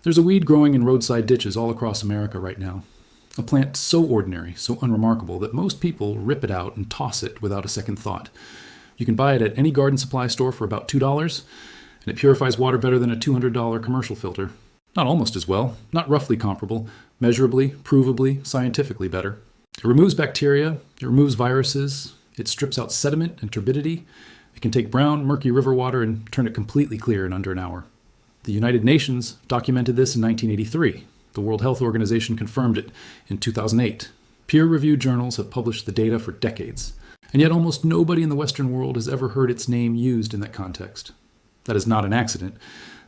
There's a weed growing in roadside ditches all across America right now. A plant so ordinary, so unremarkable, that most people rip it out and toss it without a second thought. You can buy it at any garden supply store for about $2, and it purifies water better than a $200 commercial filter. Not almost as well, not roughly comparable, measurably, provably, scientifically better. It removes bacteria, it removes viruses, it strips out sediment and turbidity. It can take brown, murky river water and turn it completely clear in under an hour. The United Nations documented this in 1983. The World Health Organization confirmed it in 2008. Peer-reviewed journals have published the data for decades, and yet almost nobody in the Western world has ever heard its name used in that context. That is not an accident.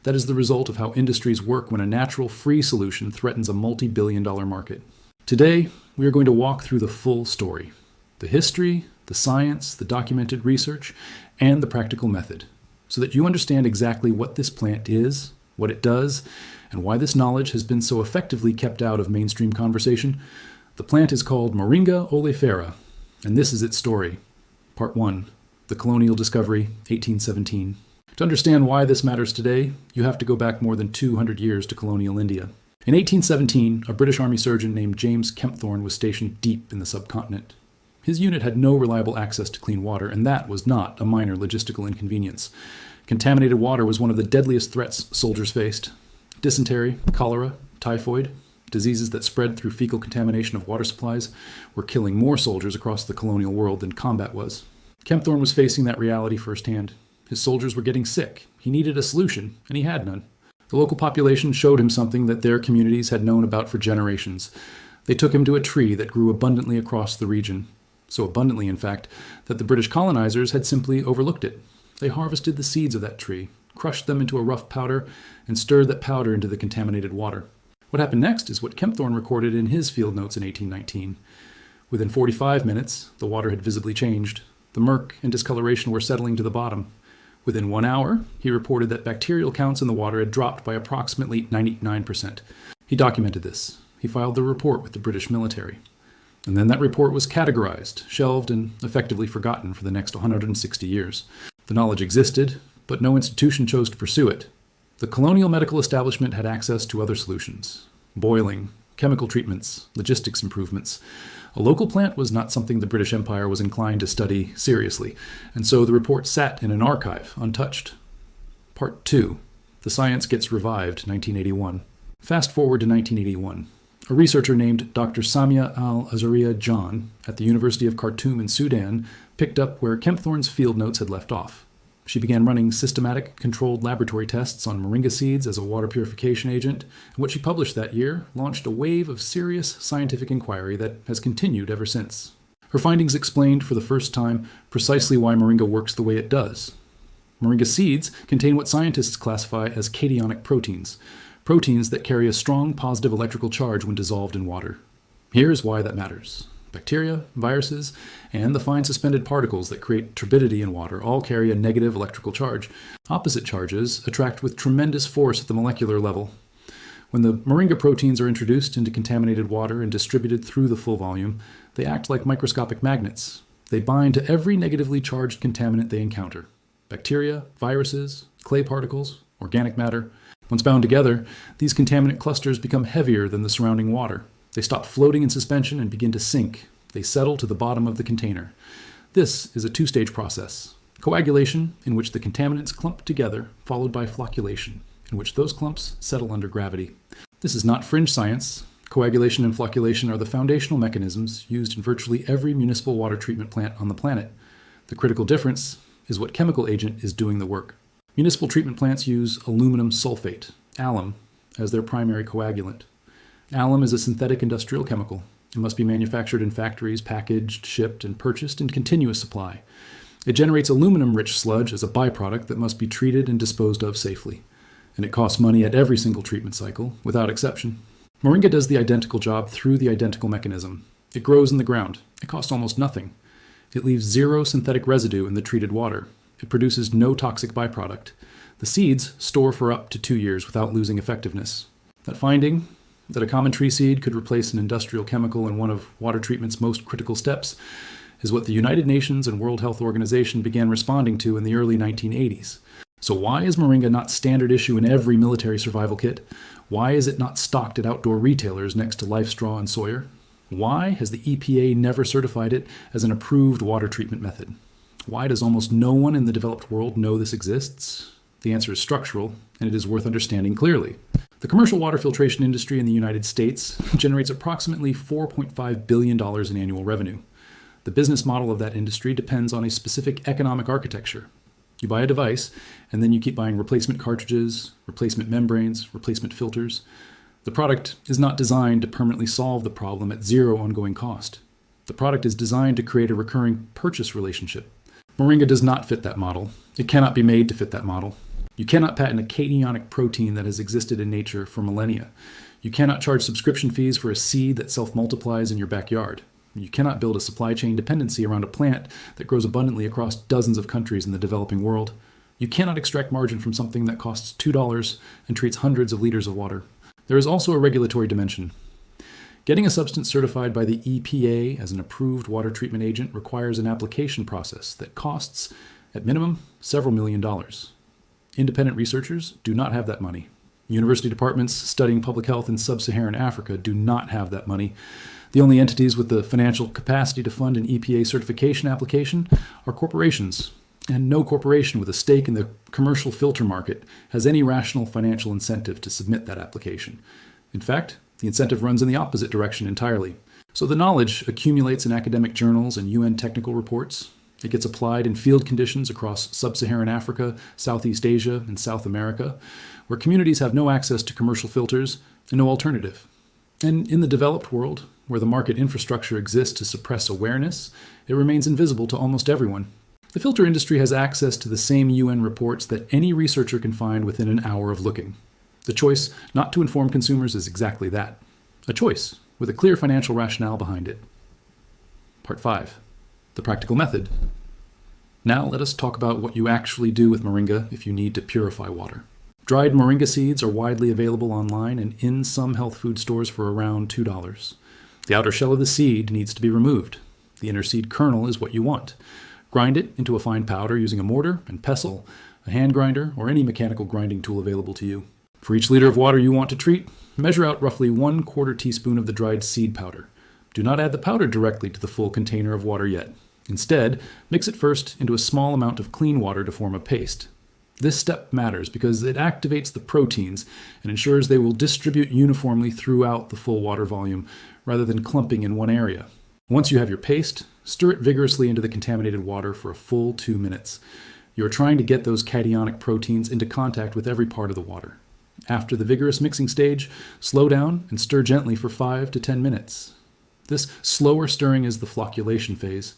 That is the result of how industries work when a natural, free solution threatens a multi-billion-dollar market. Today, we are going to walk through the full story. The history, the science, the documented research, and the practical method, so that you understand exactly what this plant is, what it does, and why this knowledge has been so effectively kept out of mainstream conversation. The plant is called Moringa oleifera, and this is its story. Part 1, the colonial discovery, 1817. To understand why this matters today, you have to go back more than 200 years to colonial India. In 1817, a British Army surgeon named James Kempthorne was stationed deep in the subcontinent. His unit had no reliable access to clean water, and that was not a minor logistical inconvenience. Contaminated water was one of the deadliest threats soldiers faced. Dysentery, cholera, typhoid, diseases that spread through fecal contamination of water supplies, were killing more soldiers across the colonial world than combat was. Kempthorne was facing that reality firsthand. His soldiers were getting sick. He needed a solution, and he had none. The local population showed him something that their communities had known about for generations. They took him to a tree that grew abundantly across the region. So abundantly, in fact, that the British colonizers had simply overlooked it. They harvested the seeds of that tree, crushed them into a rough powder, and stirred that powder into the contaminated water. What happened next is what Kempthorne recorded in his field notes in 1819. Within 45 minutes, the water had visibly changed. The murk and discoloration were settling to the bottom. Within 1 hour, he reported that bacterial counts in the water had dropped by approximately 99%. He documented this. He filed the report with the British military. And then that report was categorized, shelved, and effectively forgotten for the next 160 years. The knowledge existed, but no institution chose to pursue it. The colonial medical establishment had access to other solutions: boiling, chemical treatments, logistics improvements. A local plant was not something the British Empire was inclined to study seriously, and so the report sat in an archive, untouched. Part 2. The science gets revived, 1981. Fast forward to 1981. A researcher named Dr. Samia al-Azariya John at the University of Khartoum in Sudan picked up where Kempthorne's field notes had left off. She began running systematic, controlled laboratory tests on moringa seeds as a water purification agent, and what she published that year launched a wave of serious scientific inquiry that has continued ever since. Her findings explained for the first time precisely why moringa works the way it does. Moringa seeds contain what scientists classify as cationic proteins that carry a strong positive electrical charge when dissolved in water. Here's why that matters. Bacteria, viruses, and the fine suspended particles that create turbidity in water all carry a negative electrical charge. Opposite charges attract with tremendous force at the molecular level. When the moringa proteins are introduced into contaminated water and distributed through the full volume, they act like microscopic magnets. They bind to every negatively charged contaminant they encounter: bacteria, viruses, clay particles, organic matter. Once bound together, these contaminant clusters become heavier than the surrounding water. They stop floating in suspension and begin to sink. They settle to the bottom of the container. This is a two-stage process: coagulation, in which the contaminants clump together, followed by flocculation, in which those clumps settle under gravity. This is not fringe science. Coagulation and flocculation are the foundational mechanisms used in virtually every municipal water treatment plant on the planet. The critical difference is what chemical agent is doing the work. Municipal treatment plants use aluminum sulfate, alum, as their primary coagulant. Alum is a synthetic industrial chemical. It must be manufactured in factories, packaged, shipped, and purchased in continuous supply. It generates aluminum-rich sludge as a byproduct that must be treated and disposed of safely. And it costs money at every single treatment cycle, without exception. Moringa does the identical job through the identical mechanism. It grows in the ground. It costs almost nothing. It leaves zero synthetic residue in the treated water. It produces no toxic byproduct. The seeds store for up to 2 years without losing effectiveness. That finding, that a common tree seed could replace an industrial chemical in one of water treatment's most critical steps, is what the United Nations and World Health Organization began responding to in the early 1980s. So why is moringa not standard issue in every military survival kit? Why is it not stocked at outdoor retailers next to Life Straw and Sawyer? Why has the EPA never certified it as an approved water treatment method? Why does almost no one in the developed world know this exists? The answer is structural, and it is worth understanding clearly. The commercial water filtration industry in the United States generates approximately $4.5 billion in annual revenue. The business model of that industry depends on a specific economic architecture. You buy a device, and then you keep buying replacement cartridges, replacement membranes, replacement filters. The product is not designed to permanently solve the problem at zero ongoing cost. The product is designed to create a recurring purchase relationship. Moringa does not fit that model. It cannot be made to fit that model. You cannot patent a cationic protein that has existed in nature for millennia. You cannot charge subscription fees for a seed that self-multiplies in your backyard. You cannot build a supply chain dependency around a plant that grows abundantly across dozens of countries in the developing world. You cannot extract margin from something that costs $2 and treats hundreds of liters of water. There is also a regulatory dimension. Getting a substance certified by the EPA as an approved water treatment agent requires an application process that costs, at minimum, several $million. Independent researchers do not have that money. University departments studying public health in sub-Saharan Africa do not have that money. The only entities with the financial capacity to fund an EPA certification application are corporations, and no corporation with a stake in the commercial filter market has any rational financial incentive to submit that application. In fact, the incentive runs in the opposite direction entirely. So the knowledge accumulates in academic journals and UN technical reports. It gets applied in field conditions across sub-Saharan Africa, Southeast Asia, and South America, where communities have no access to commercial filters and no alternative. And in the developed world, where the market infrastructure exists to suppress awareness, it remains invisible to almost everyone. The filter industry has access to the same UN reports that any researcher can find within an hour of looking. The choice not to inform consumers is exactly that, a choice with a clear financial rationale behind it. Part 5. The practical method. Now let us talk about what you actually do with moringa if you need to purify water. Dried moringa seeds are widely available online and in some health food stores for around $2. The outer shell of the seed needs to be removed. The inner seed kernel is what you want. Grind it into a fine powder using a mortar and pestle, a hand grinder, or any mechanical grinding tool available to you. For each liter of water you want to treat, measure out roughly 1/4 teaspoon of the dried seed powder. Do not add the powder directly to the full container of water yet. Instead, mix it first into a small amount of clean water to form a paste. This step matters because it activates the proteins and ensures they will distribute uniformly throughout the full water volume rather than clumping in one area. Once you have your paste, stir it vigorously into the contaminated water for a full 2 minutes. You are trying to get those cationic proteins into contact with every part of the water. After the vigorous mixing stage, slow down and stir gently for 5 to 10 minutes. This slower stirring is the flocculation phase.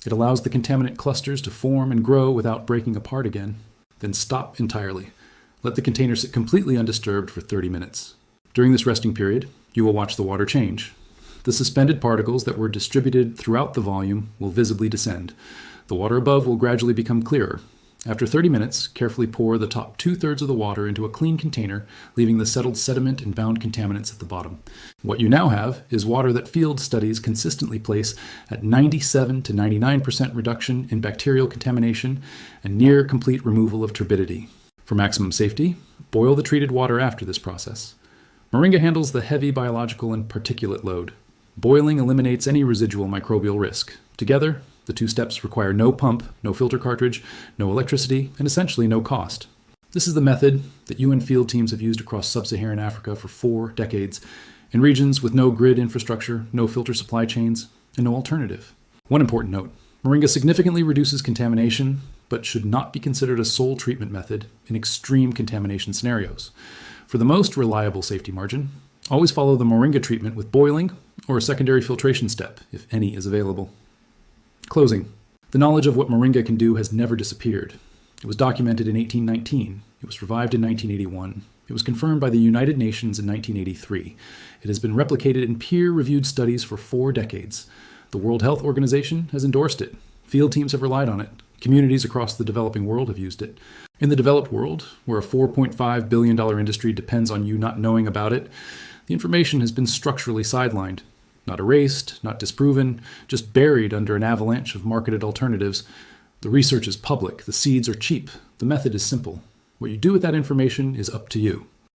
It allows the contaminant clusters to form and grow without breaking apart again. Then stop entirely. Let the container sit completely undisturbed for 30 minutes. During this resting period, you will watch the water change. The suspended particles that were distributed throughout the volume will visibly descend. The water above will gradually become clearer. After 30 minutes, carefully pour the top 2/3 of the water into a clean container, leaving the settled sediment and bound contaminants at the bottom. What you now have is water that field studies consistently place at 97 to 99% reduction in bacterial contamination and near complete removal of turbidity. For maximum safety, boil the treated water after this process. Moringa handles the heavy biological and particulate load. Boiling eliminates any residual microbial risk. Together, the 2 steps require no pump, no filter cartridge, no electricity, and essentially no cost. This is the method that UN field teams have used across sub-Saharan Africa for 4 decades, in regions with no grid infrastructure, no filter supply chains, and no alternative. One important note, moringa significantly reduces contamination, but should not be considered a sole treatment method in extreme contamination scenarios. For the most reliable safety margin, always follow the moringa treatment with boiling or a secondary filtration step, if any is available. Closing. The knowledge of what moringa can do has never disappeared. It was documented in 1819. It was revived in 1981. It was confirmed by the United Nations in 1983. It has been replicated in peer-reviewed studies for 4 decades. The World Health Organization has endorsed it. Field teams have relied on it. Communities across the developing world have used it. In the developed world, where a $4.5 billion industry depends on you not knowing about it, the information has been structurally sidelined. Not erased, not disproven, just buried under an avalanche of marketed alternatives. The research is public, the seeds are cheap, the method is simple. What you do with that information is up to you.